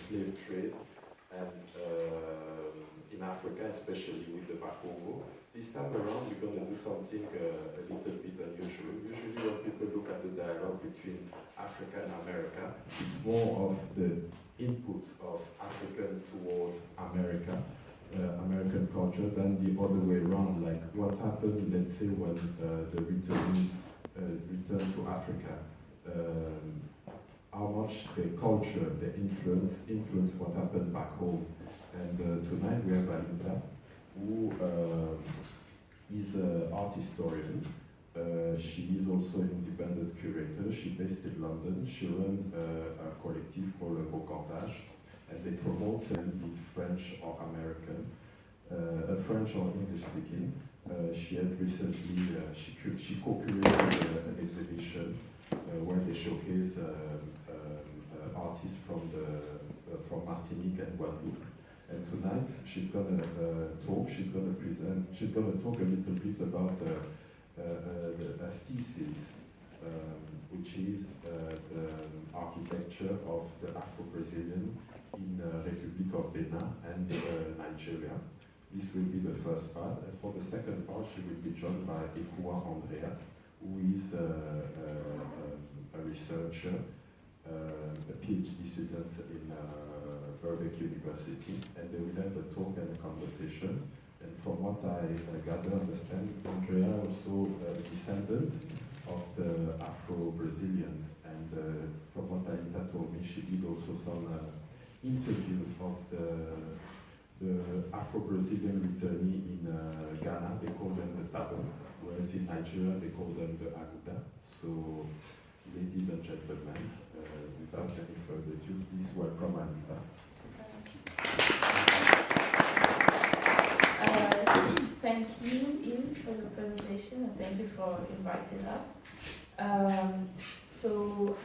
slave trade, and in Africa, especially with the Bakongo. This time around, we're going to do something a little bit unusual. Usually when people look at the dialogue between Africa and America, it's more of the input of African towards America, American culture, than the other way around. Like what happened, let's say, when the returnees returned to Africa. How much the culture, the influence what happened back home. And tonight we have Alinta, who is an art historian. She is also an independent curator. She's based in London. She runs a collective called Organised, and they promote in French or American, French or English speaking. She had recently, she co-curated an exhibition where they showcase artists from Martinique and Guadeloupe. And tonight she's gonna talk. She's gonna present. She's gonna talk a little bit about a thesis, which is the architecture of the Afro Brazilian in Republic of Benin and Nigeria. This will be the first part, and for the second part, she will be joined by Andrea, who is a researcher, a PhD student in Birkbeck University, and they will have a talk and a conversation. And from what I gather, understand, Andrea also a descendant of the Afro Brazilian, and from what Alinta told me, she did also some interviews of the Afro Brazilian returnee in Ghana. They call them the Tabom, whereas in Nigeria they call them the Agudas. So, ladies and gentlemen, without any further ado, please welcome Alinta. Thank you, Ian, for the presentation, and thank you for inviting us. So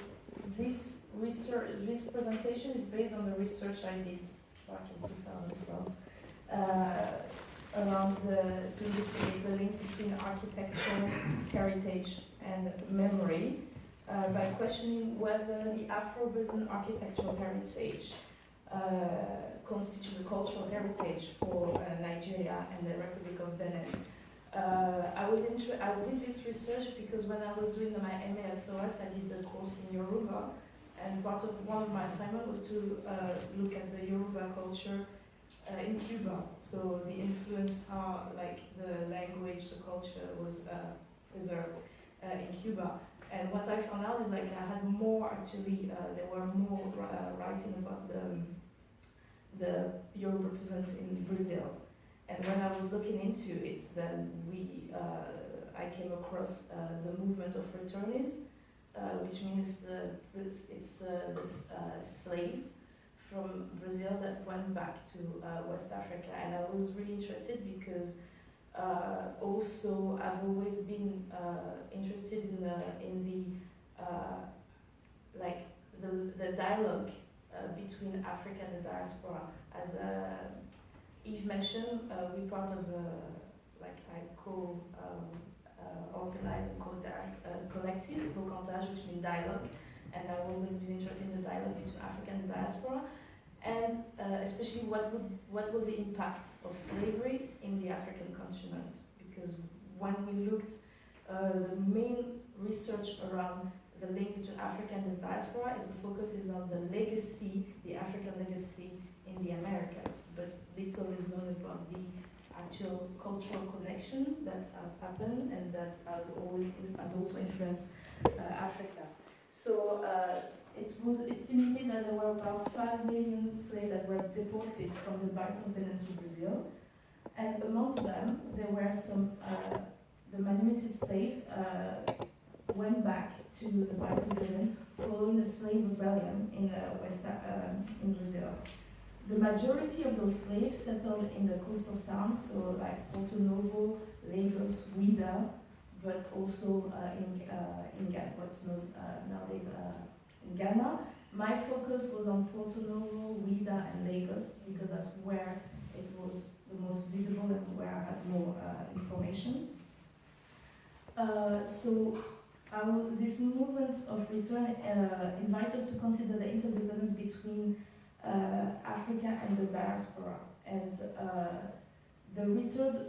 this presentation is based on the research I did back in 2012 around to investigate the link between architectural heritage and memory by questioning whether the Afro-Brazilian architectural heritage constitute the cultural heritage for Nigeria and the Republic of Benin. I did this research because when I was doing my MA at SOAS, I did the course in Yoruba, and one of my assignments was to look at the Yoruba culture in Cuba. So the influence, how like the language, the culture was preserved in Cuba. And what I found out is like I had more actually, there were more writing about the Yoruba presence in Brazil. And when I was looking into it, then I came across the movement of Returnees, which means it's this slave from Brazil that went back to West Africa. And I was really interested because also I've always been interested in the dialogue between Africa and the diaspora. As Yves mentioned, we're part of organised and collective, which means dialogue, and I've always been interested in the dialogue between Africa and the diaspora, and especially what was the impact of slavery in the African continent. Because when we looked, the main research around the link between Africa and the diaspora is the focus is on the legacy, the African legacy in the Americas, but little is known about the actual cultural connection that happened and that has also influenced Africa. So it's estimated that there were about 5 million slaves that were deported from the Bight of Benin to Brazil, and amongst them there were some the manumitted slaves went back to the Bight of Benin following the slave rebellion in Brazil. The majority of those slaves settled in the coastal towns, so like Porto Novo, Lagos, Ouida, but also in Ghana, what's known nowadays in Ghana. My focus was on Porto Novo, Ouida, and Lagos because that's where it was the most visible and where I had more information. This movement of return invites us to consider the interdependence between Africa and the Diaspora. And the return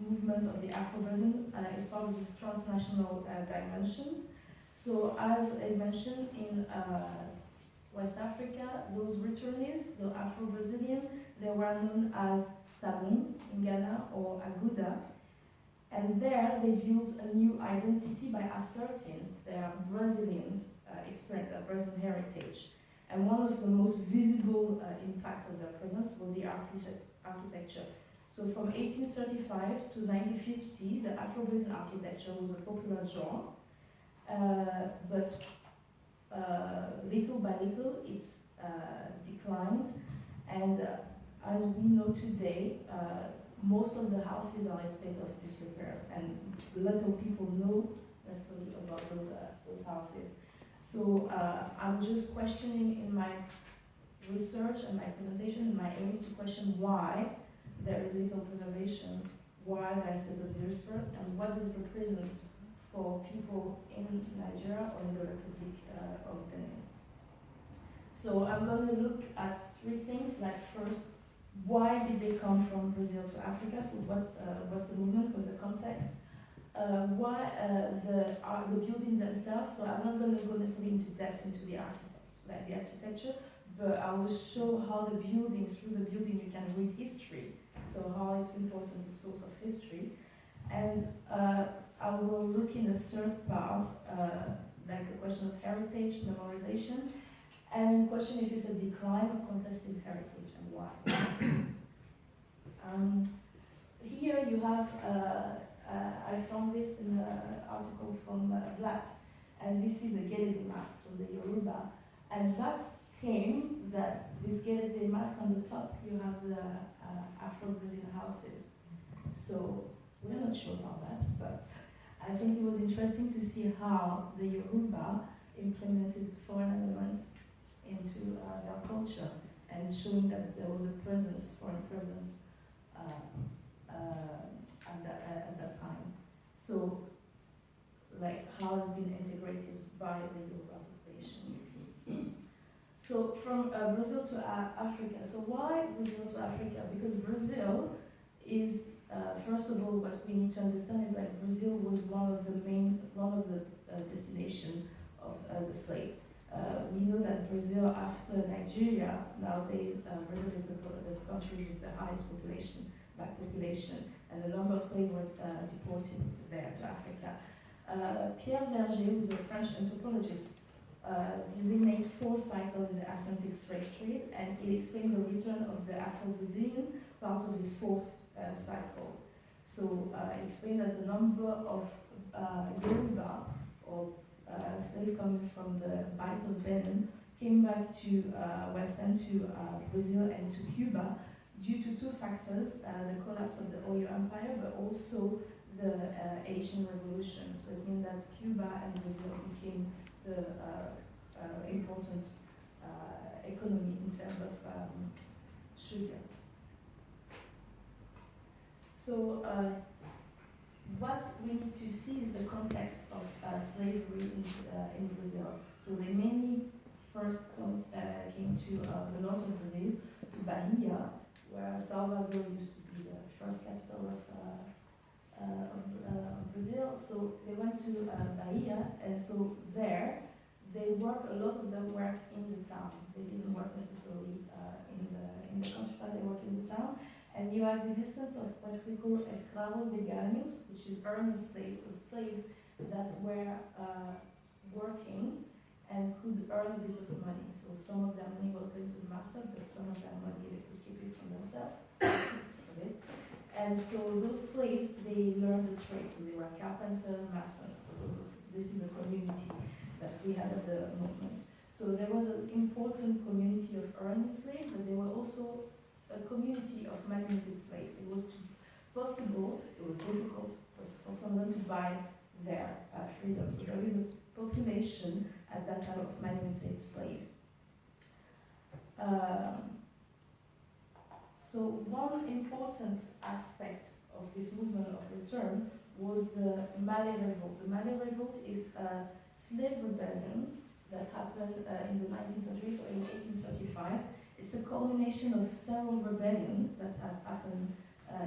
movement of the Afro Brazilian is part of these transnational dimensions. So as I mentioned, in West Africa, those returnees, the Afro Brazilian, they were known as Tabom in Ghana or Aguda. And there they built a new identity by asserting their Brazilian experience, their Brazilian heritage. And one of the most visible impact of their presence was the architecture. So from 1835 to 1950, the Afro-Brazilian architecture was a popular genre, but little by little it's declined, and as we know today, most of the houses are in a state of disrepair, and little people know necessarily about those houses. So I'm just questioning in my research and my presentation, and my aim is to question why there is little preservation, why there is a state of disrepair, and what does it represent for people in Nigeria or in the Republic of Benin. So I'm going to look at three things, like first, why did they come from Brazil to Africa? So what's the movement, what's the context? Why the buildings themselves? So I'm not going to go necessarily into depth into the architecture, but I will show how the buildings, through the building you can read history. So how it's important, the source of history. And I will look in the third part, like the question of heritage, memorization, and question if it's a decline or contested heritage and why. Here you have, I found this in an article from Black, and this is a Gelede mask from the Yoruba, and that came that this Gelede mask on the top, you have the Afro-Brazilian houses. So we're not sure about that, but I think it was interesting to see how the Yoruba implemented foreign elements into their culture, and showing that there was a presence, foreign presence, at that time. So, like how it's been integrated by the Yoruba population. So from Brazil to Africa. So why Brazil to Africa? Because Brazil is, first of all, what we need to understand is that Brazil was one of the destination of the slave. We know that Brazil, after Nigeria, nowadays Brazil is the country with the highest population, black population, and the number of slaves were deported there to Africa. Pierre Verger, who is a French anthropologist, designates 4 cycles in the Atlantic slave trade, and he explained the return of the Afro-Brazilian part of his 4th cycle. So he explained that the number of Yoruba, or slaves coming from the Bight of Benin, came back to Western, to Brazil and to Cuba, due to 2 factors, the collapse of the Oyo Empire, but also the Asian Revolution. So it means that Cuba and Brazil became the important economy in terms of sugar. So what we need to see is the context of slavery in Brazil. So they mainly first came to the north of Brazil, to Bahia, where Salvador used to be the first capital of Brazil. So they went to Bahia, and so there they work, a lot of them work in the town. They didn't work necessarily in the countryside, they work in the town. And you have the distance of what we call escravos de ganhos, which is earning slaves, so slaves that were working and could earn a bit of money. So some of their money was going to the master, but some of their money they could keep it from themselves. And so those slaves, they learned the trade. So they were carpenter, masons. So this is a community that we had at the movement. So there was an important community of earning slaves, but there were also a community of manumitted slaves. It was possible, it was difficult for someone to buy their freedom. So there is a population at that time of manumitted slave. So one important aspect of this movement of return was the Malay Revolt. The Malay Revolt is a slave rebellion that happened in the 19th century, so in 1835. it's a culmination of several rebellions that have happened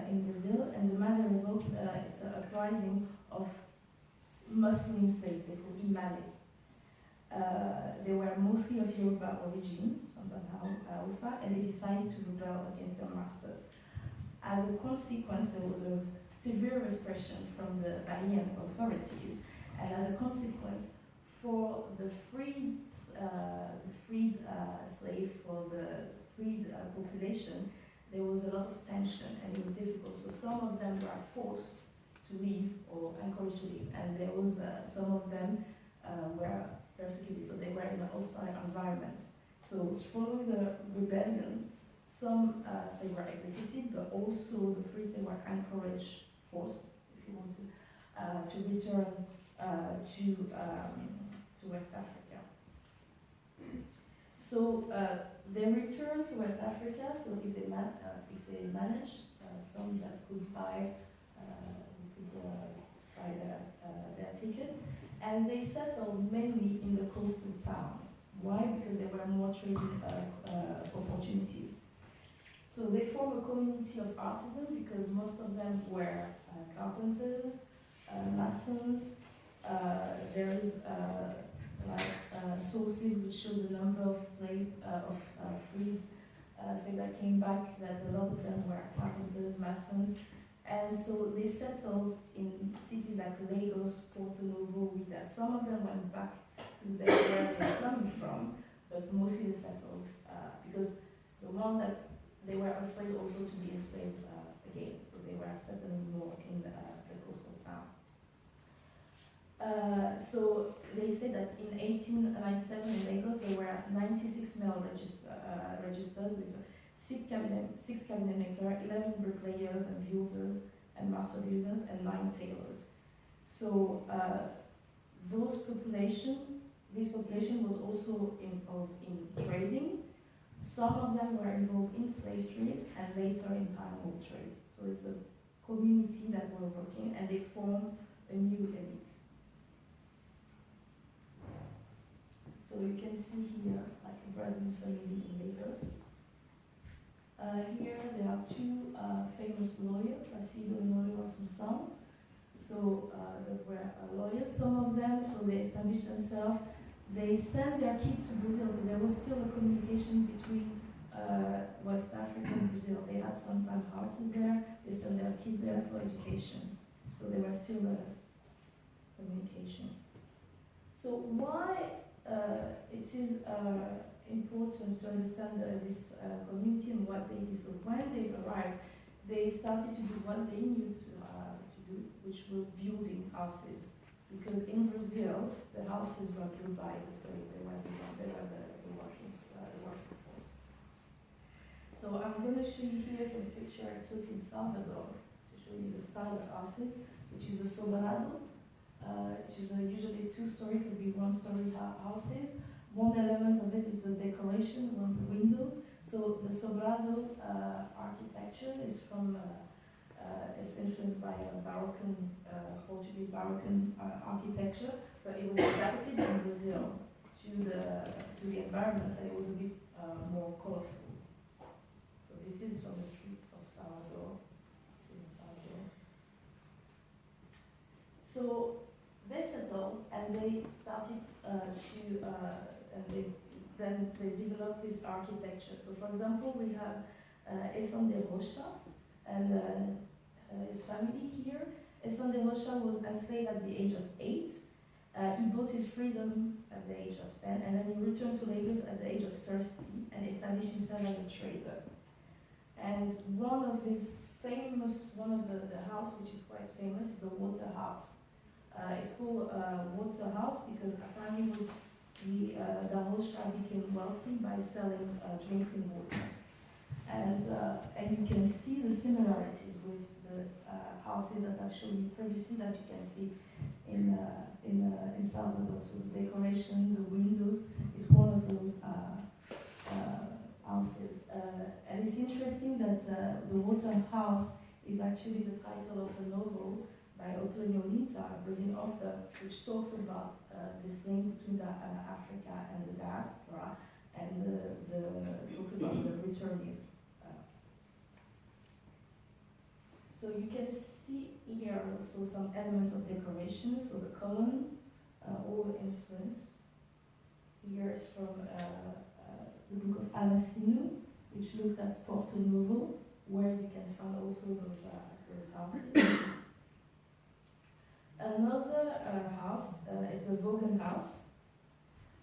in Brazil, and the main result is a uprising of Muslim slaves, they call Imale. They were mostly of Yoruba origin, sometimes Hausa, and they decided to rebel against their masters. As a consequence, there was a severe repression from the Bahamian authorities, and as a consequence, for the freed slave, for the freed population, there was a lot of tension and it was difficult. So some of them were forced to leave or encouraged to leave, and there was some of them were persecuted, so they were in a hostile environment. So following the rebellion, some slaves were executed, but also the freed slaves were encouraged, forced, if you want to return to West Africa. So they returned to West Africa. So if they managed, some that could buy their tickets, and they settled mainly in the coastal towns. Why? Because there were more trading opportunities. So they formed a community of artisans because most of them were carpenters, masons. There is sources which show the number of slaves freed slaves that came back, that a lot of them were carpenters, masons, and so they settled in cities like Lagos, Porto Novo, Wida. Some of them went back to where they were coming from, but mostly they settled because the one that they were afraid also to be enslaved again, so they were settling more in the coastal town. So they say that in 1897 in Lagos there were 96 male registered with 6 cabinet makers, 11 bricklayers and builders and master builders, and 9 tailors. So this population was also involved in trading. Some of them were involved in slave trade and later in palm oil trade. So it's a community that were working, and they formed a new elite. So you can see here like a Brazilian family in Lagos. Here there are 2 famous lawyers, Placido and Ngoy Assunção. So that were lawyers. Some of them, so they established themselves. They sent their kids to Brazil, so there was still a communication between West Africa and Brazil. They had sometimes houses there. They sent their kids there for education. So there was still a communication. So why it is important to understand this community and what they did. So when they arrived, they started to do what they knew to do, which were building houses. Because in Brazil, the houses were built by the slaves. They were the working force. So I'm going to show you here some picture I took in Salvador to show you the style of houses, which is a sobrado. Which is usually 2-story, could be 1-story houses. One element of it is the decoration, one of the windows. So the sobrado architecture is from, it's influenced by Portuguese Baroque architecture, but it was adapted in Brazil to the environment, and it was a bit more colorful. So this is from the street of Salvador. This is in Salvador. So they settled and they started then they developed this architecture. So for example, we have Esson de Rocha and his family here. Esson de Rocha was enslaved at the age of 8. He bought his freedom at the age of 10, and then he returned to Lagos at the age of 30 and established himself as a trader. And one of the house which is quite famous is a water house. It's called water house because apparently the Rocha became wealthy by selling drinking water. And you can see the similarities with the houses that I've shown you previously that you can see in Salvador. So the decoration, the windows is one of those houses. And it's interesting that the water house is actually the title of a novel by Alinta, a Brazilian author, which talks about this link between Africa and the diaspora, and talks about the returnees. So you can see here also some elements of decoration. So the column, all influence. Here is from the book of Alessino, which looked at Porto Novo, where you can find also those houses. Another house is the Vaughan House.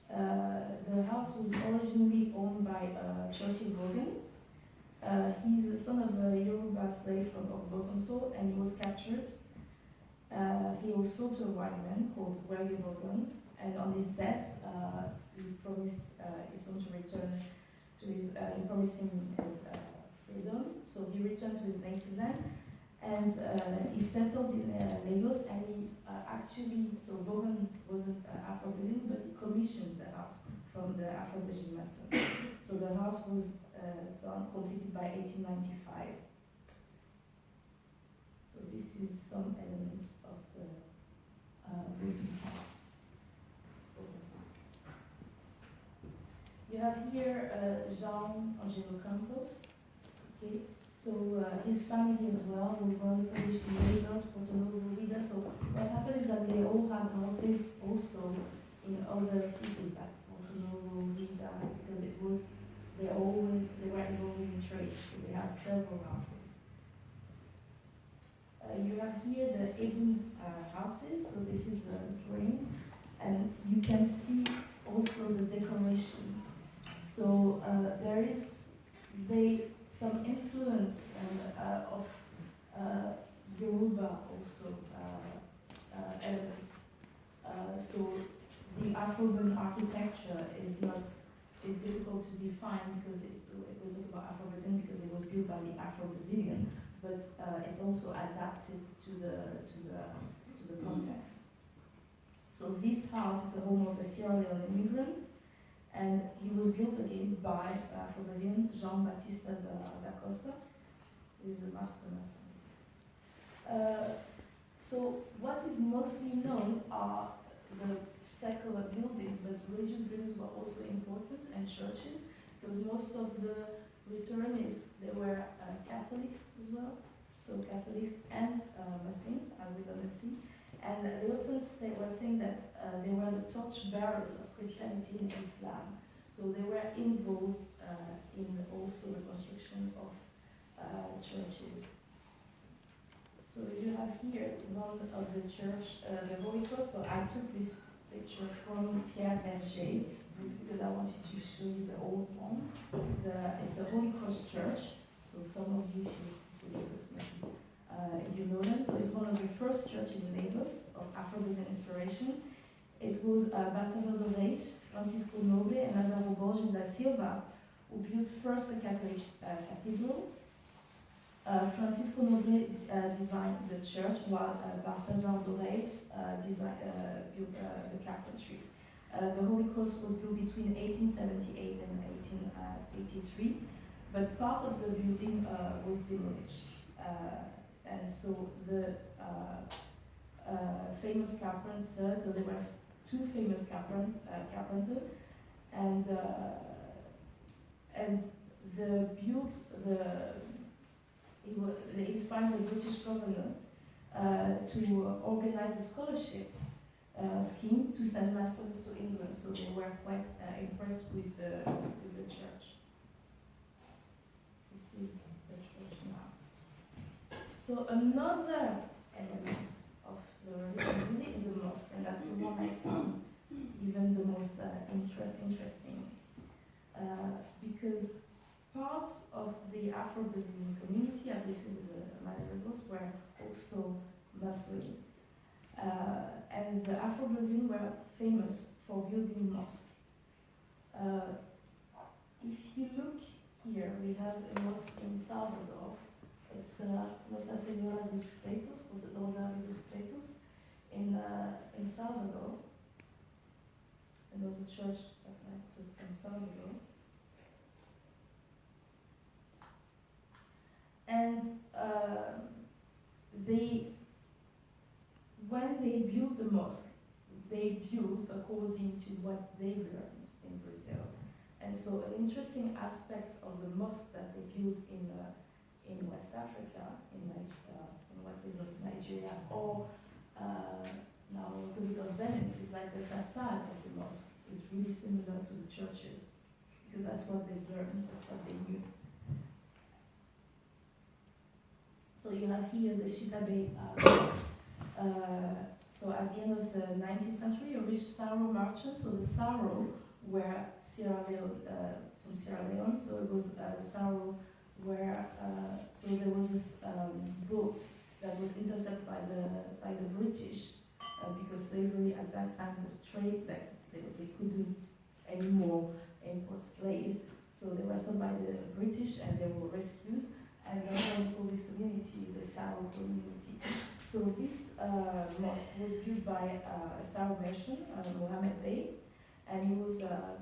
The house was originally owned by Churchill Vaughan. He's the son of a Yoruba slave from Ogbosonso, and he was captured. He was sold to a white man called William Vaughan, and on his death, he promised his son to return to his, he promised him his freedom. So he returned to his native land, and he settled in Lagos, and he actually, so Vaughan wasn't Afro Brazilian, but he commissioned the house from the Afro Brazilian mason. So the house was completed by 1895. So this is some elements of the building house. You have here Jean Angelo Campos. Okay, so his family as well was well established in Lagos, Porto Novo, Vida. So what happened is that they all had houses also in other cities like Porto Novo, Vida, because it was they were involved in trade, so they had several houses. You have here the Eben houses, so this is a drawing, and you can see also the decoration. So there is some influence of Yoruba also elements. So the Afro-Brazilian architecture is difficult to define because we talk about Afro-Brazilian because it was built by the Afro-Brazilian, but it's also adapted to the context. So this house is the home of a Sierra Leone immigrant, and he was built again by Afro-Brazilian Jean-Baptiste da Costa, who is a master mason. So what is mostly known are the secular buildings, but religious buildings were also important, and churches, because most of the returnees, they were Catholics as well, so Catholics and Muslims, as we're going to see. And they often were saying that they were the torchbearers of Christianity and Islam, so they were involved in also the construction of churches. So you have here one of the church, the Holy Cross. So I took this picture from Pierre Berger because I wanted to show you the old one. It's a Holy Cross church, so some of you should you know them. So it's one of the first churches in Lagos of Afro-Brazilian inspiration. It was Balthazar do Reis, Francisco Noble, and Lazaro Borges da Silva who built first the Catholic cathedral. Francisco Noble designed the church, while Balthazar do Reis built the carpentry. The Holy Cross was built between 1878 and 1883, but part of the building was demolished. And so the famous carpenter, so there were two famous carpenters, and they inspired the British government to organize a scholarship scheme to send masons to England. So they were quite impressed with the church. This is the church now. So another element of the religion really is the mosque, and that's the one I found even the most interesting, because parts of the Afro-Brazilian community, at least in the Malayalos, were also Muslim. And the Afro-Brazilian were famous for building mosques. If you look here, we have a mosque in Salvador. It's Nossa Senhora dos Preitos, or the Rosário dos Preitos, in Salvador. And there's a church that I took from Salvador. And when they built the mosque, they built according to what they learned in Brazil. And so an interesting aspect of the mosque that they built in West Africa, in what we know Nigeria, or now Republic of Benin, is like the facade of the mosque is really similar to the churches, because that's what they've learned, that's what they knew. So you have here the Shitabe mosque. So at the end of the 19th century, a rich Saro merchant, so the Saro were from Sierra Leone, so it was Saro where, so there was this boat that was intercepted by the British, because slavery at that time, the trade, that they couldn't anymore import slaves, so they were stopped by the British and they were rescued, and that's why we call this community the Saro community. So this mosque was built by a Saro merchant, Mohammed Bey, and he was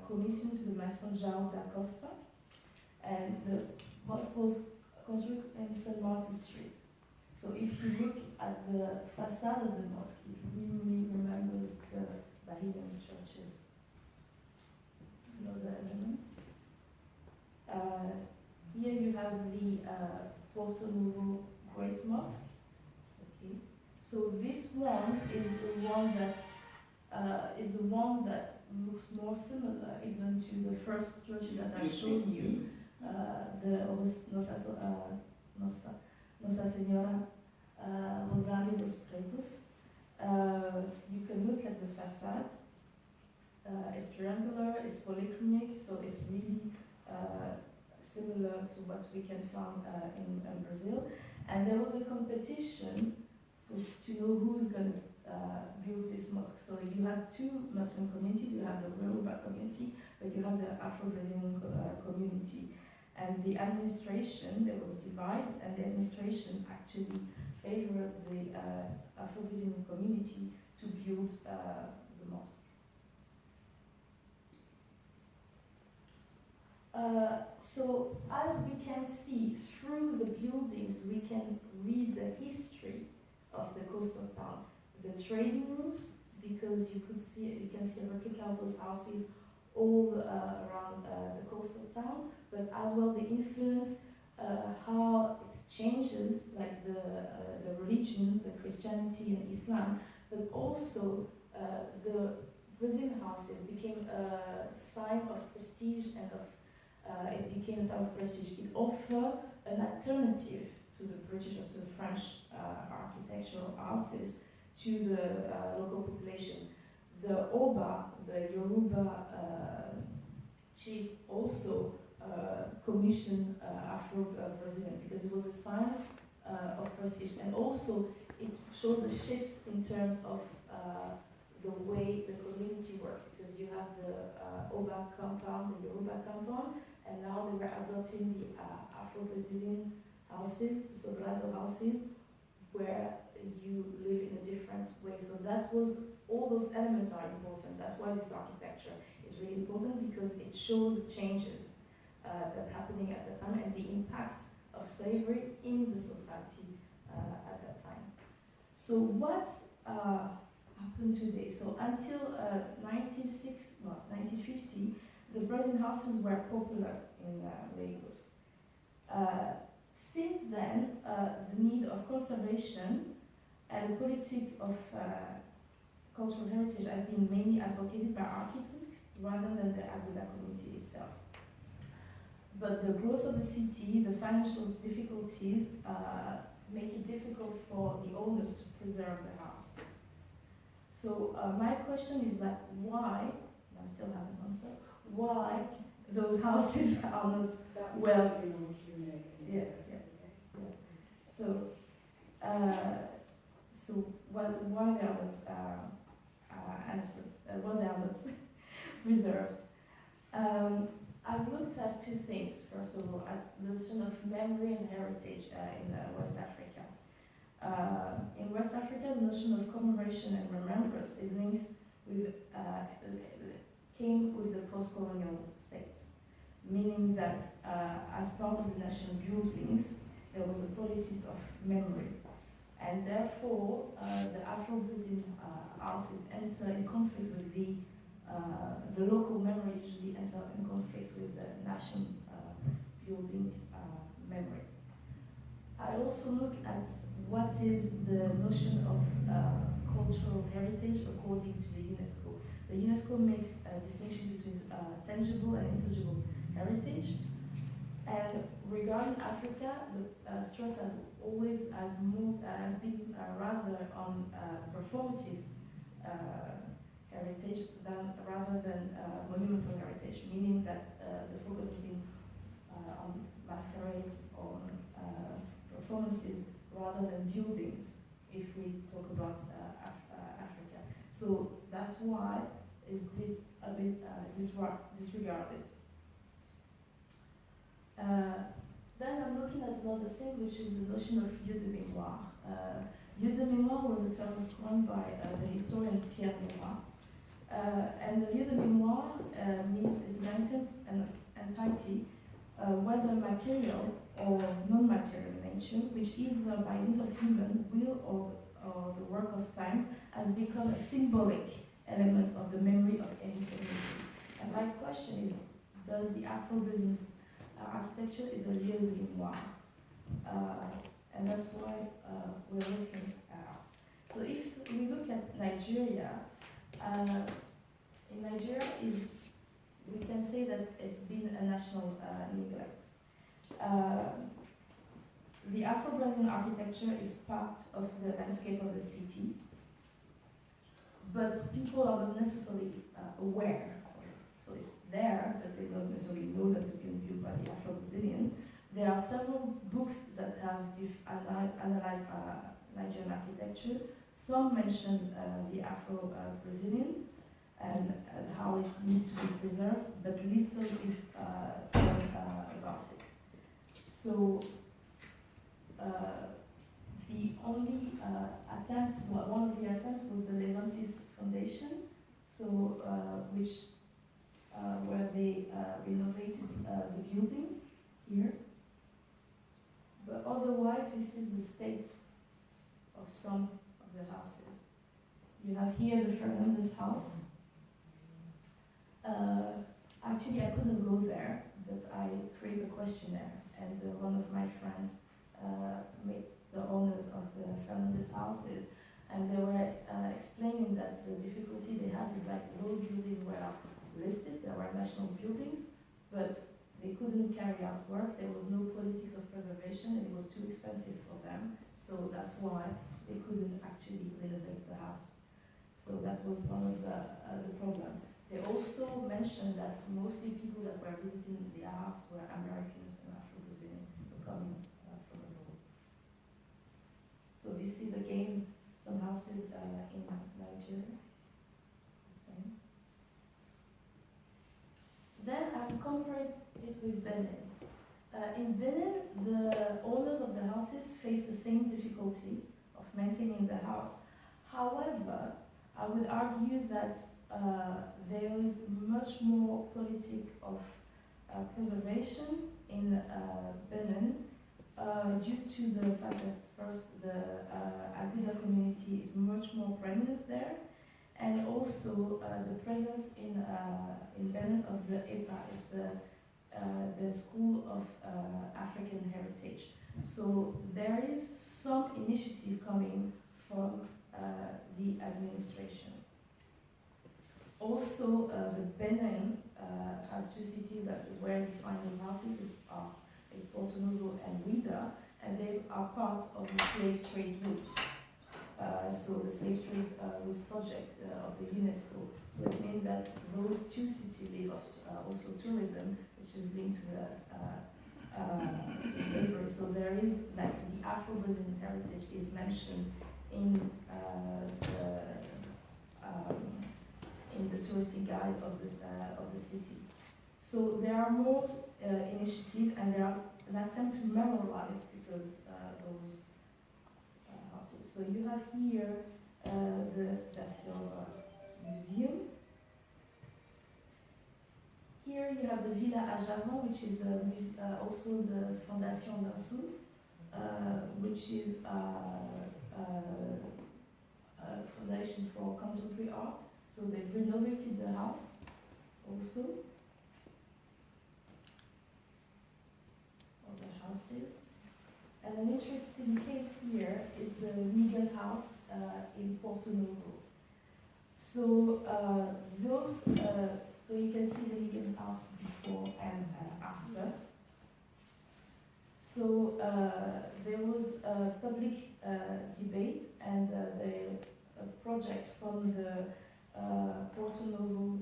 commissioned to the Maison João da Costa, and the mosque was constructed in St. Martin's Street. So if you look at the facade of the mosque, it really remembers the Bahamian churches. Those are elements. Here you have the Porto Novo Great Mosque. Okay. So this one is the one that looks more similar even to the first churches that I showed you. The Nossa Senhora Rosário dos Pretos. You can look at the facade. It's triangular, it's polychromic, so it's really similar to what we can find in Brazil. And there was a competition to know who's going to build this mosque. So you have two Muslim communities, you have the Yoruba community, but you have the Afro Brazilian community. And the administration, there was a divide, and the administration actually favored the Afro Brazilian community to build the mosque. So as we can see through the buildings, we can read the history of the coastal town. The trading routes, because you can see a replica of those houses all around the coastal town, but as well the influence, how it changes, like the religion, the Christianity and Islam, but also the Brazilian houses became a sign of prestige and of it became a sign of prestige. It offered an alternative to the British or to the French architectural houses to the local population. The Oba, the Yoruba chief, also commissioned Afro Brazilian because it was a sign of prestige, and also it showed the shift in terms of the way the community worked, because you have the Oba compound, the Yoruba compound, and now they were adopting the Afro Brazilian houses, the Sobrado houses, where you live in a different way. So that was, all those elements are important. That's why this architecture is really important, because it shows the changes that happening at the time and the impact of slavery in the society at that time. So what happened today? So until 1950, the Brazilian houses were popular in Lagos. Since then, the need of conservation and the politic of cultural heritage have been mainly advocated by architects rather than the Aguda community itself. But the growth of the city, the financial difficulties, make it difficult for the owners to preserve the house. So my question is that why, I still haven't answered, why those houses are not well. Yeah. So, why they are not answered? Why they are not preserved? I've looked at two things. First of all, at the notion of memory and heritage in West Africa. In West Africa, the notion of commemoration and remembrance it links with came with the post-colonial states, meaning that as part of the national buildings, there was a politic of memory, and therefore the Afro-Brazilian houses enter in conflict with the the local memory usually ends up in conflicts with the national building memory. I also look at what is the notion of cultural heritage according to the UNESCO. The UNESCO makes a distinction between tangible and intangible heritage. And regarding Africa, the stress has been rather on performative heritage rather than monumental heritage, meaning that the focus has been on masquerades, on performances rather than buildings, if we talk about Africa. So that's why it's a bit disregarded. Then I'm looking at another thing, which is the notion of lieu de mémoire. Lieu de mémoire was a term coined by the historian Pierre Leroy. And the lieu de mémoire means is an entity, whether material or non-material in nature, which either by dint of human will or the work of time has become a symbolic element of the memory of any community. And my question is, does the Afro Brazilian architecture is a lieu de mémoire? And that's why we're looking at. So if we look at Nigeria, in Nigeria we can say that it's been a national neglect. The Afro Brazilian architecture is part of the landscape of the city, but people are not necessarily aware of it. So it's there, but they don't necessarily know that it's been built by the Afro Brazilian. There are several books that have analyzed Nigerian architecture. Some mention the Afro Brazilian and how it needs to be preserved, but little is done about it. So the only attempt, one of the attempts was the Levantis Foundation, so where they renovated the building here. But otherwise, this is the state of some of the houses. You have here the Fernandez house. Actually, I couldn't go there, but I created a questionnaire, and one of my friends made the owners of the Fernandez houses, and they were explaining that the difficulty they had is like those buildings were listed, they were national buildings, but they couldn't carry out work, there was no politics of preservation, and it was too expensive for them, so that's why they couldn't actually renovate the house. So that was one of the problem. They also mentioned that mostly people that were visiting the house were Americans and Afro-Brazilian, so coming from abroad. So this is again some houses in Nigeria. Same. Then I compared it with Benin. In Benin, the owners of the houses face the same difficulties of maintaining the house. However, I would argue that there is much more politic of preservation in Benin due to the fact that first the Agudas community is much more pregnant there, and also the presence in Benin of the EPA, the School of African Heritage. So there is some initiative coming from the administration. Also, the Benin has two cities where you find these houses is Porto Novo and Ouida, and they are part of the slave trade route. So the slave trade route project of the UNESCO. So it means that those two cities live off also tourism, which is linked to slavery. So there is like the Afro-Brazilian heritage is mentioned in the touristic guide of the city. So there are more initiatives, and there are an attempt to memorialize because those houses. So you have here the Diaspora Museum. Here you have the Villa Ajavon, which is also the Fondation Zansou, which is a foundation for contemporary art. So they've renovated the house also, or the houses. And an interesting case here is the Miguel house in Porto Novo. So so you can see the Miguel house before and after. So there was a public debate and a project from the Porto Novo,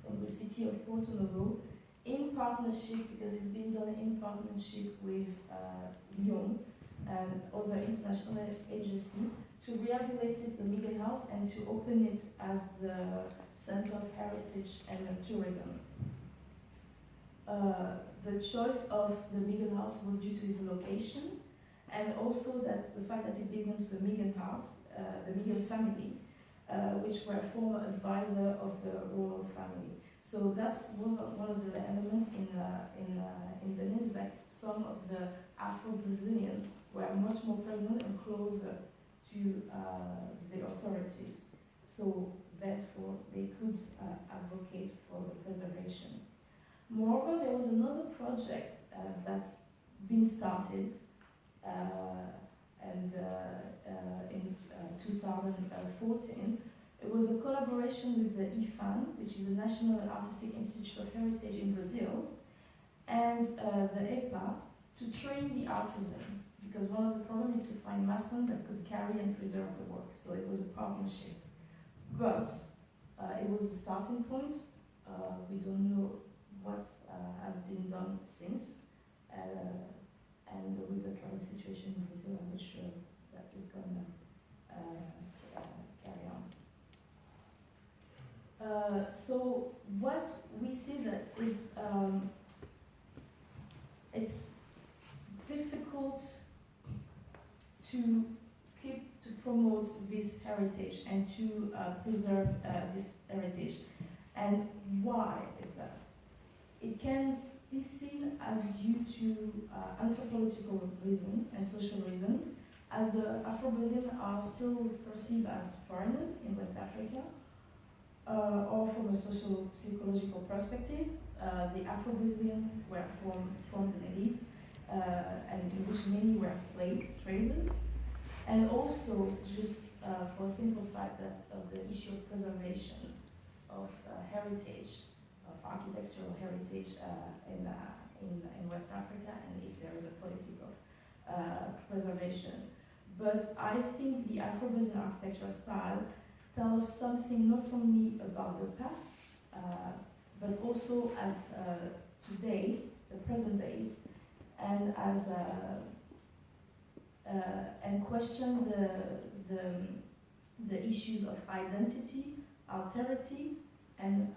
from the city of Porto Novo, in partnership, because it's been done in partnership with Lyon and other international agencies, to rehabilitate the Miguel House and to open it as the Center of Heritage and Tourism. The choice of the Miguel House was due to its location, and also that the fact that it belongs to the Miguel House, the Miguel family, which were former advisor of the royal family. So that's one of the elements in Benin, is that some of the Afro Brazilian were much more pregnant and closer to the authorities. So therefore, they could advocate for the preservation. Moreover, there was another project that been started in 2014. It was a collaboration with the IFAN, which is the National Artistic Institute of Heritage in Brazil, and the EPA, to train the artisan, because one of the problems is to find masons that could carry and preserve the work. So it was a partnership. But it was a starting point. We don't know what has been done since, and with the current situation in Brazil, I'm not sure that is going to carry on. So what we see that is it's difficult to promote this heritage and to preserve this heritage. And why is that? It can be seen as due to anthropological reasons and social reasons, as the Afro-Brazilians are still perceived as foreigners in West Africa, or from a social psychological perspective. The Afro-Brazilians were formed an elite, and in which many were slave traders, and also just for a simple fact that of the issue of preservation of heritage, of architectural heritage in West Africa, and if there is a politic of preservation. But I think the Afro-Brazilian architectural style tells something not only about the past, but also as today, the present day, and as and question the issues of identity, alterity, and